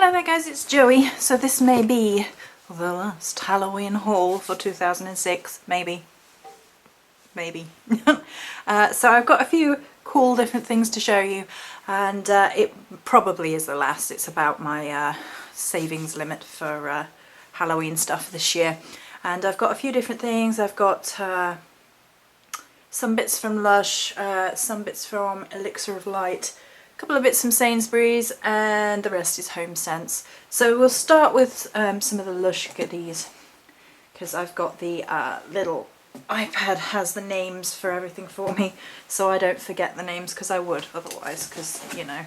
Hello there guys, it's Joey. So this may be the last Halloween haul for 2006, maybe. So I've got a few cool different things to show you, and it probably is the last. It's about my savings limit for Halloween stuff this year. And I've got a few different things. I've got some bits from Lush, some bits from Elixir of Light, a couple of bits from Sainsbury's, and the rest is HomeSense. So we'll start with some of the Lush goodies, because I've got the little iPad has the names for everything for me, so I don't forget the names, because I would otherwise, because, you know,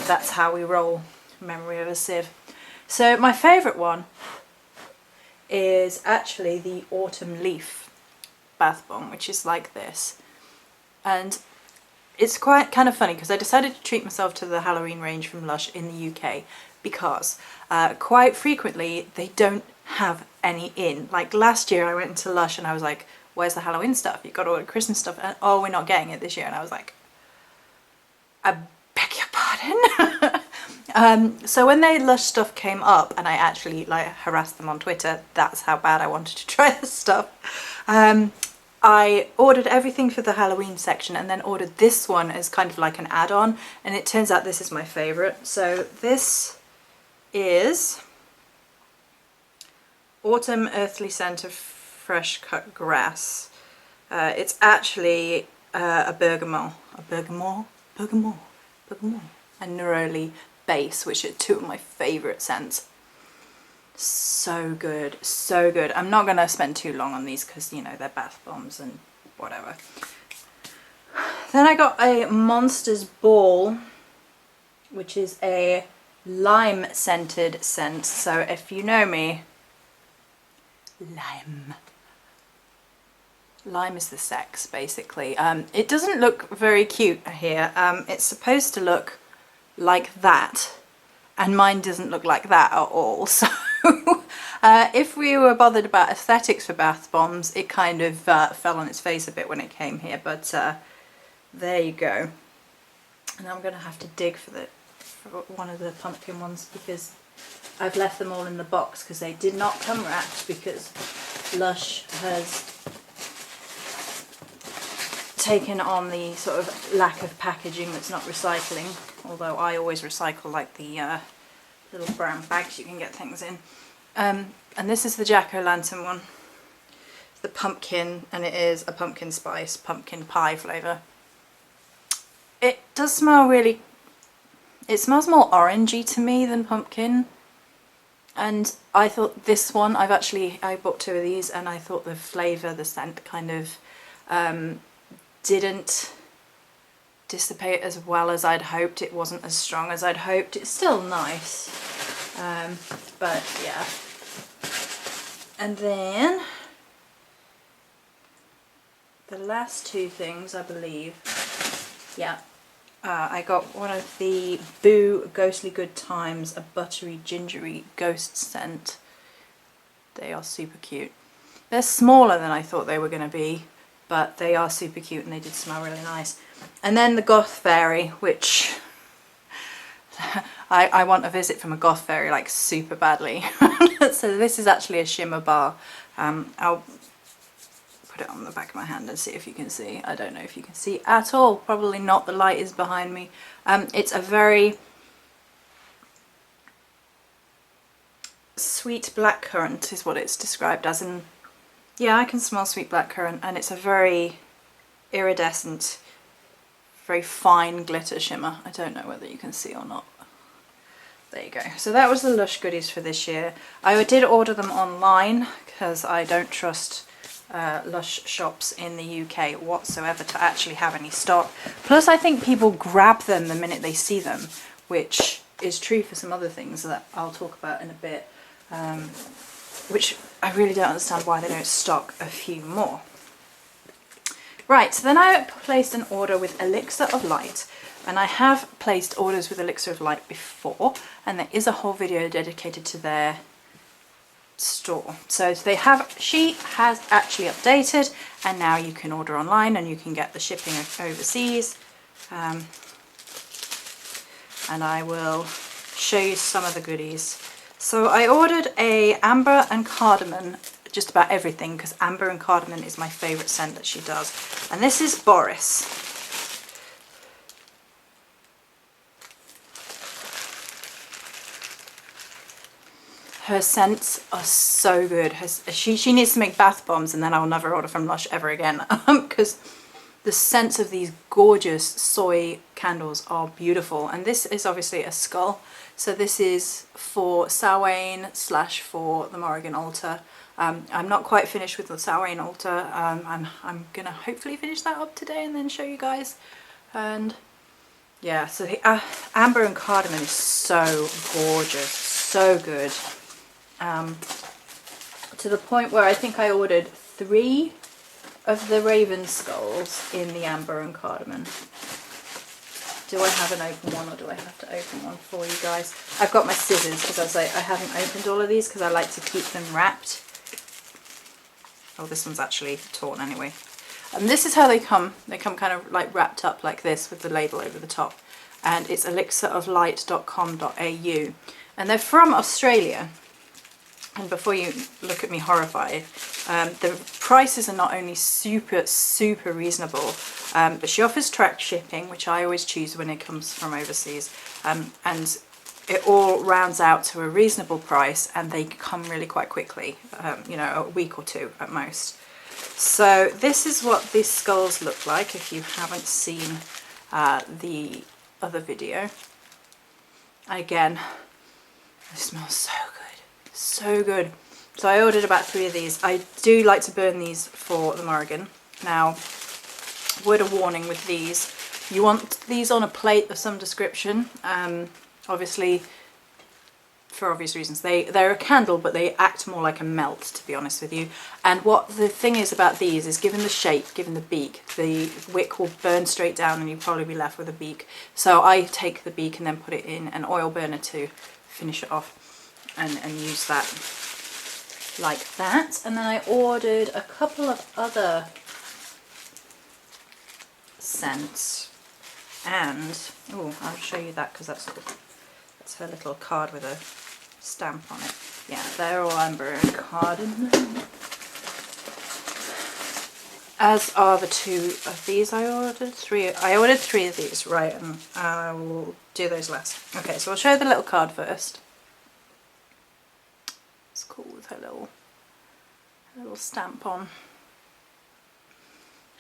that's how we roll. Memory of a sieve. So my favourite one is actually the Autumn Leaf bath bomb, which is like this. And it's quite kind of funny because I decided to treat myself to the Halloween range from Lush in the UK because quite frequently they don't have any in. Like last year I went into Lush and I was like, where's the Halloween stuff? You've got all the Christmas stuff. And oh, we're not getting it this year. And I was like, I beg your pardon? So when the Lush stuff came up and I actually like harassed them on Twitter, that's how bad I wanted to try this stuff. I ordered everything for the Halloween section and then ordered this one as kind of like an add-on, and it turns out this is my favourite. So this is Autumn Earthly Scent of Fresh Cut Grass. It's actually a bergamot, and neroli base, which are two of my favourite scents. So good, so good. I'm not going to spend too long on these because, you know, they're bath bombs and whatever. Then I got a Monsters Ball, which is a lime scented scent. So if you know me, lime is the sex, basically. It doesn't look very cute here. It's supposed to look like that, and mine doesn't look like that at all. So if we were bothered about aesthetics for bath bombs, it kind of fell on its face a bit when it came here, but there you go. And I'm going to have to dig for one of the pumpkin ones because I've left them all in the box because they did not come wrapped, because Lush has taken on the sort of lack of packaging that's not recycling, although I always recycle like the little brown bags you can get things in. And this is the Jack-o'-lantern one. It's the pumpkin, and it is a pumpkin spice, pumpkin pie flavour. It does smell really, it smells more orangey to me than pumpkin. And I thought this one, I bought two of these, and I thought the flavour, the scent kind of didn't dissipate as well as I'd hoped. It wasn't as strong as I'd hoped. It's still nice, but yeah. And then the last two things, I believe, yeah, I got one of the Boo Ghostly Good Times, a buttery gingery ghost scent. They are super cute. They're smaller than I thought they were going to be, but they are super cute and they did smell really nice. And then the Goth Fairy, which I want a visit from a Goth Fairy like super badly. So this is actually a shimmer bar. I'll put it on the back of my hand and see if you can see. I don't know if you can see at all. Probably not. The light is behind me. It's a very sweet blackcurrant is what it's described as. And yeah, I can smell sweet blackcurrant, and it's a very iridescent, very fine glitter shimmer. I don't know whether you can see or not. There you go. So that was the Lush goodies for this year. I did order them online because I don't trust Lush shops in the UK whatsoever to actually have any stock. Plus I think people grab them the minute they see them, which is true for some other things that I'll talk about in a bit, which I really don't understand why they don't stock a few more. Right, so then I placed an order with Elixir of Light, and I have placed orders with Elixir of Light before, and there is a whole video dedicated to their store. So she has actually updated, and now you can order online and you can get the shipping overseas. And I will show you some of the goodies. So I ordered a amber and cardamom, just about everything, because amber and cardamom is my favourite scent that she does. And this is Boris. Her scents are so good. She needs to make bath bombs, and then I'll never order from Lush ever again, because the scents of these gorgeous soy candles are beautiful. And this is obviously a skull. So this is for Samhain / for the Morrigan altar. I'm not quite finished with the Samhain altar. I'm gonna hopefully finish that up today and then show you guys. And yeah, so the amber and cardamom is so gorgeous, so good. To the point where I think I ordered 3 of the raven skulls in the amber and cardamom. Do I have an open one, or do I have to open one for you guys? I've got my scissors because I was like, I haven't opened all of these because I like to keep them wrapped. Oh, this one's actually torn anyway. And this is how they come. They come kind of like wrapped up like this with the label over the top. And it's elixiroflight.com.au. And they're from Australia. And before you look at me horrified, the prices are not only super reasonable, but she offers tracked shipping, which I always choose when it comes from overseas, and it all rounds out to a reasonable price, and they come really quite quickly, you know, a week or 2 at most. So this is what these skulls look like if you haven't seen the other video. Again, they smell so good. So good. So I ordered about 3 of these. I do like to burn these for the Morrigan. Now, word of warning with these, you want these on a plate of some description. Obviously, for obvious reasons. They're a candle, but they act more like a melt, to be honest with you. And what the thing is about these is, given the shape, given the beak, the wick will burn straight down and you'll probably be left with a beak. So I take the beak and then put it in an oil burner to finish it off. And use that like that. And then I ordered a couple of other scents, and oh, I'll show you that because that's her little card with a stamp on it. Yeah, they're all amber and cardamom, as are the 2 of these. I ordered 3 of these, right, and I will do those last. Okay, so I'll show you the little card first. It's cool with her little stamp on.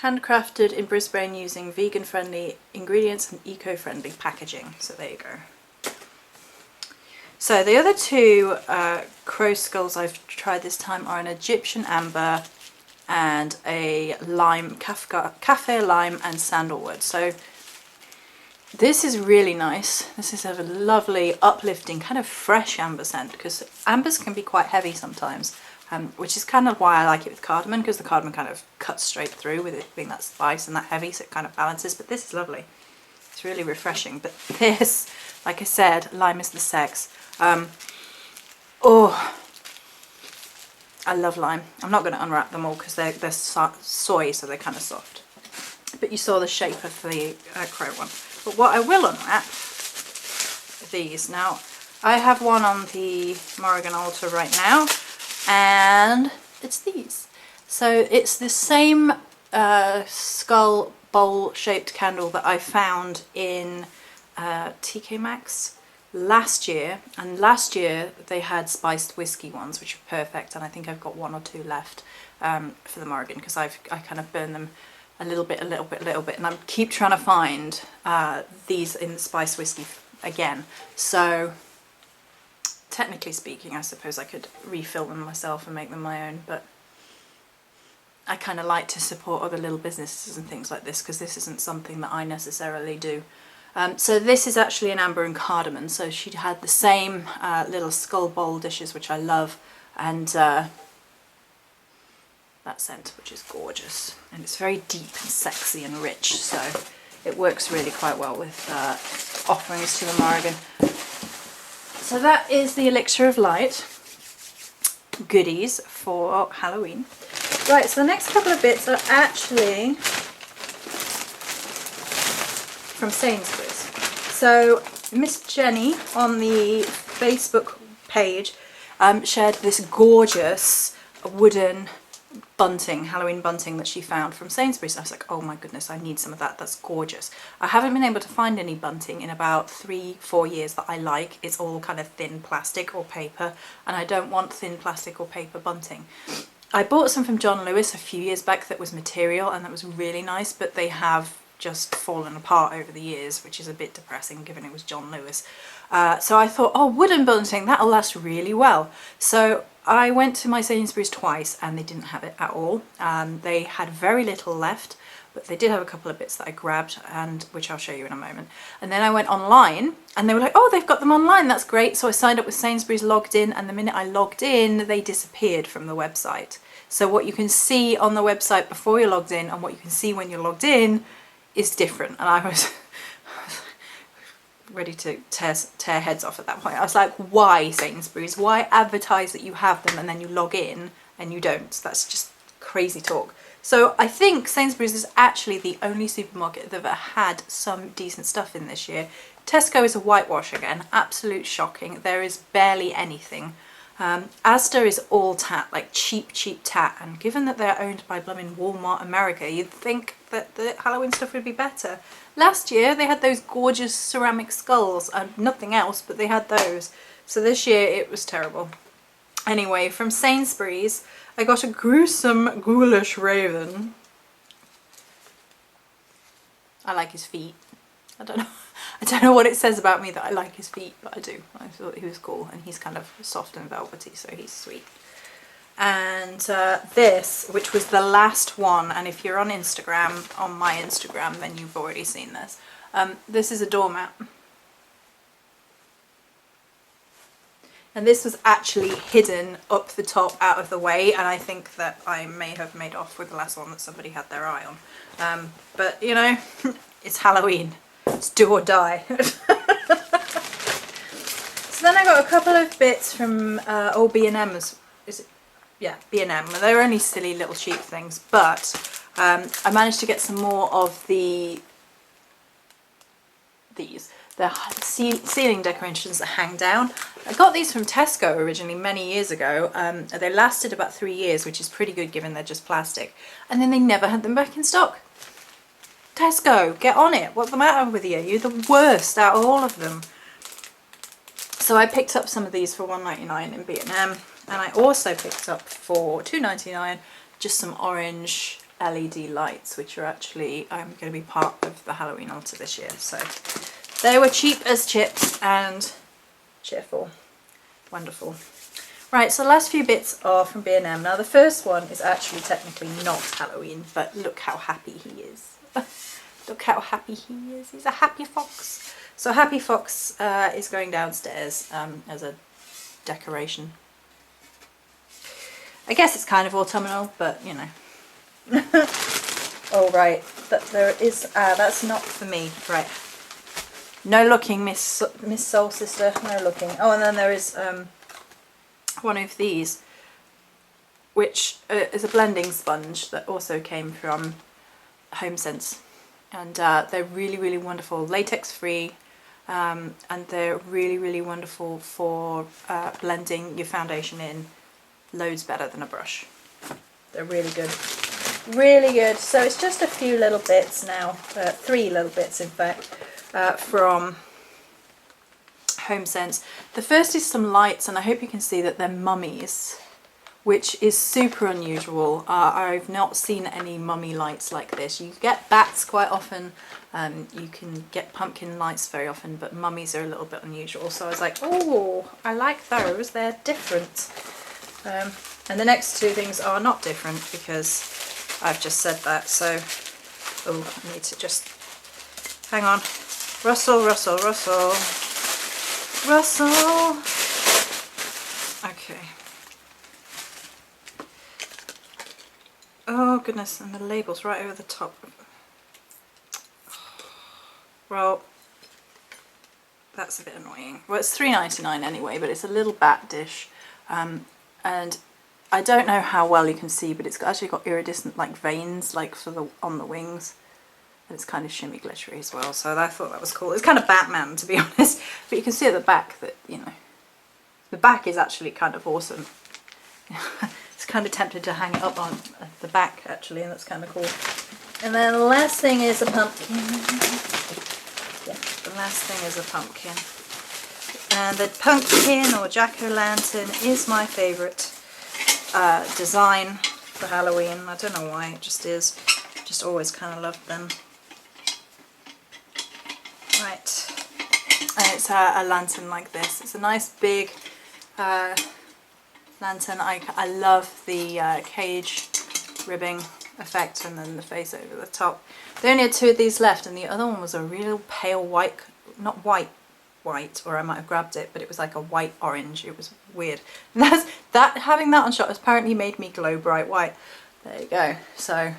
Handcrafted in Brisbane using vegan-friendly ingredients and eco-friendly packaging. So there you go. So the other 2 crow skulls I've tried this time are an Egyptian amber and a lime, cafe lime and sandalwood. So this is really nice. This is a lovely, uplifting, kind of fresh amber scent, because ambers can be quite heavy sometimes, which is kind of why I like it with cardamom, because the cardamom kind of cuts straight through with it being that spice and that heavy, so it kind of balances. But this is lovely. It's really refreshing. But this, like I said, lime is the sex. Oh, I love lime. I'm not going to unwrap them all because they're soy, so they're kind of soft. But you saw the shape of the crow one. But what I will unwrap are these. Now, I have one on the Morrigan altar right now, and it's these. So it's the same skull bowl shaped candle that I found in TK Maxx last year, and last year they had spiced whiskey ones, which are perfect, and I think I've got 1 or 2 left for the Morrigan, because I kind of burn them a little bit, and I keep trying to find these in the spiced whiskey again. So technically speaking, I suppose I could refill them myself and make them my own, but I kind of like to support other little businesses and things like this, because this isn't something that I necessarily do. So this is actually an amber and cardamom, so she had the same little skull bowl dishes, which I love, and that scent, which is gorgeous, and it's very deep and sexy and rich, so it works really quite well with offerings to the Morrigan. So that is the Elixir of Light goodies for Halloween. Right, so the next couple of bits are actually from Sainsbury's. So Miss Jenny on the Facebook page shared this gorgeous wooden bunting, Halloween bunting that she found from Sainsbury's. I was like, oh my goodness, I need some of that. That's gorgeous. I haven't been able to find any bunting in about 3-4 years that I like. It's all kind of thin plastic or paper, and I don't want thin plastic or paper bunting. I bought some from John Lewis a few years back that was material, and that was really nice, but they have just fallen apart over the years, which is a bit depressing given it was John Lewis. So I thought, oh, wooden bunting, that'll last really well. So I went to my Sainsbury's twice and they didn't have it at all. They had very little left, but they did have a couple of bits that I grabbed, and which I'll show you in a moment. And then I went online and they were like, oh, they've got them online, that's great. So I signed up with Sainsbury's, logged in, and the minute I logged in, they disappeared from the website. So what you can see on the website before you're logged in and what you can see when you're logged in is different. And I was ready to tear heads off at that point. I was like, why Sainsbury's? Why advertise that you have them and then you log in and you don't? That's just crazy talk. So I think Sainsbury's is actually the only supermarket that have had some decent stuff in this year. Tesco is a whitewash again, absolute shocking. There is barely anything. Asda is all tat, like cheap tat, and given that they're owned by blooming Walmart America, you'd think that the Halloween stuff would be better. Last year they had those gorgeous ceramic skulls and nothing else, but they had those. So this year it was terrible. Anyway, from Sainsbury's I got a gruesome ghoulish raven. I like his feet. I don't know what it says about me that I like his feet, but I do. I thought he was cool, and he's kind of soft and velvety, so he's sweet. And this, which was the last one, and if you're on Instagram, on my Instagram, then you've already seen this. This is a doormat. And this was actually hidden up the top out of the way, and I think that I may have made off with the last one that somebody had their eye on. But, you know, it's Halloween. It's do or die. So then I got a couple of bits from old B&M's. Is it? Yeah, B&M. They were only silly little cheap things, but I managed to get some more of the ceiling decorations that hang down. I got these from Tesco originally many years ago. They lasted about 3 years, which is pretty good given they're just plastic. And then they never had them back in stock. Tesco, get on it. What's the matter with you? You're the worst out of all of them. So I picked up some of these for £1.99 in B&M, and I also picked up for £2.99 just some orange LED lights, which are actually going to be part of the Halloween altar this year. So they were cheap as chips and cheerful. Wonderful. Right, so the last few bits are from B&M. Now the first one is actually technically not Halloween, but look how happy he is. Look how happy he is. He's a happy fox. So Happy Fox is going downstairs as a decoration. I guess it's kind of autumnal, but you know. Oh right, but there is. That's not for me. Right. No looking, Miss Soul Sister. No looking. Oh, and then there is one of these, which is a blending sponge that also came from HomeSense, and they're really wonderful, latex free, and they're really wonderful for blending your foundation in loads better than a brush. They're really good, really good. So it's just a few little bits now, 3 little bits in fact, from HomeSense. The first is some lights, and I hope you can see that they're mummies, which is super unusual. I've not seen any mummy lights like this. You get bats quite often, you can get pumpkin lights very often, but mummies are a little bit unusual. So I was like, oh, I like those, they're different. And the next 2 things are not different because I've just said that. So, oh, I need to just, hang on. Rustle, rustle, rustle. Rustle. Okay. Oh goodness, and the label's right over the top. Well, that's a bit annoying. Well, it's £3.99 anyway, but it's a little bat dish. And I don't know how well you can see, but it's actually got iridescent like veins like on the wings. and it's kind of shimmy glittery as well, so I thought that was cool. It's kind of Batman, to be honest, but you can see at the back that, you know, the back is actually kind of awesome. It's kind of tempted to hang it up on the back actually, and that's kind of cool. And then the last thing is a pumpkin. Yeah, the last thing is a pumpkin. And the pumpkin or jack-o'-lantern is my favourite design for Halloween. I don't know why, it just is. Just always kind of loved them. Right, and it's a lantern like this. It's a nice big lantern. I love the cage ribbing effect and then the face over the top. They only had 2 of these left, and the other one was a real pale white, not white, or I might have grabbed it, but it was like a white orange. It was weird. And having that on shot has apparently made me glow bright white. There you go. So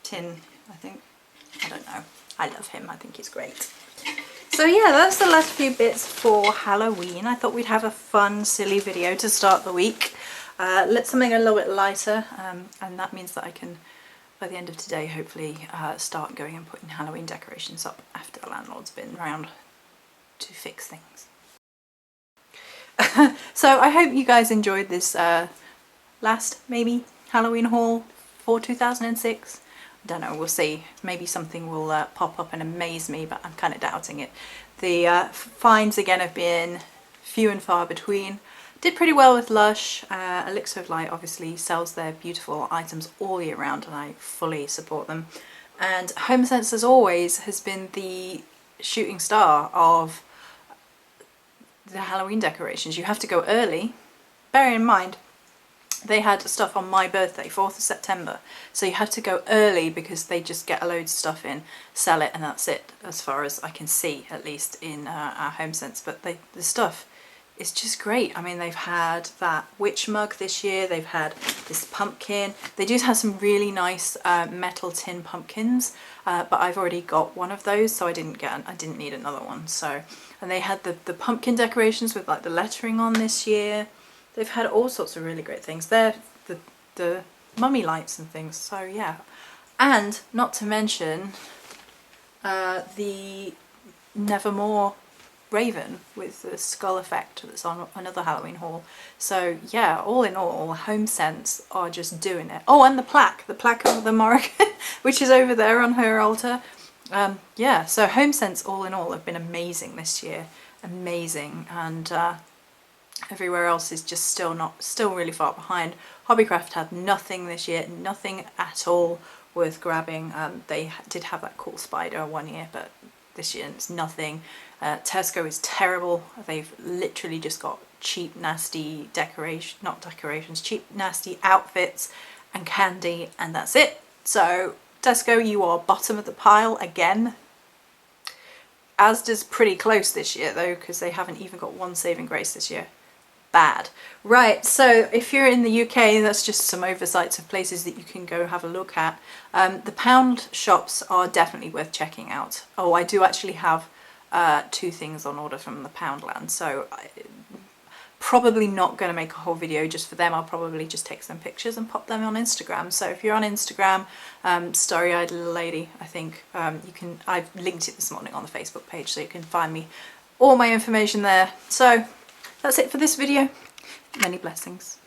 Tin, I think. I don't know. I love him. I think he's great. So yeah, that's the last few bits for Halloween. I thought we'd have a fun, silly video to start the week. Let's something a little bit lighter, and that means that I can, by the end of today, hopefully start going and putting Halloween decorations up after the landlord's been around to fix things. So I hope you guys enjoyed this last, maybe, Halloween haul for 2006. Don't know, we'll see. Maybe something will pop up and amaze me, but I'm kind of doubting it. The finds again have been few and far between. Did pretty well with Lush. Elixir of Light obviously sells their beautiful items all year round, and I fully support them. And HomeSense, as always, has been the shooting star of the Halloween decorations. You have to go early. Bear in mind, they had stuff on my birthday, 4th of September, so you have to go early because they just get a load of stuff in, sell it, and that's it, as far as I can see, at least in our HomeSense. But the stuff is just great. I mean, they've had that witch mug this year, they've had this pumpkin. They do have some really nice metal tin pumpkins, but I've already got one of those, so I didn't need another one. So, and they had the pumpkin decorations with like the lettering on this year. They've had all sorts of really great things. They're the mummy lights and things, so yeah. And not to mention the Nevermore Raven with the skull effect that's on another Halloween haul. So yeah, all in all, HomeSense are just doing it. Oh, and the plaque of the Morrigan, which is over there on her altar. Yeah, so HomeSense all in all have been amazing this year. Amazing. And everywhere else is just still really far behind. Hobbycraft had nothing this year, nothing at all worth grabbing. They did have that cool spider one year, but this year it's nothing. Tesco is terrible. They've literally just got cheap, nasty cheap, nasty outfits and candy, and that's it. So Tesco, you are bottom of the pile again. Asda's pretty close this year though, because they haven't even got one saving grace this year. Bad. Right, so if you're in the UK, that's just some oversights of places that you can go have a look at. The pound shops are definitely worth checking out. Oh, I do actually have 2 things on order from the Poundland, so probably not going to make a whole video just for them. I'll probably just take some pictures and pop them on Instagram. So if you're on Instagram, Starry-Eyed Little Lady, I think you can. I've linked it this morning on the Facebook page, so you can find me, all my information there. So that's it for this video. Many blessings.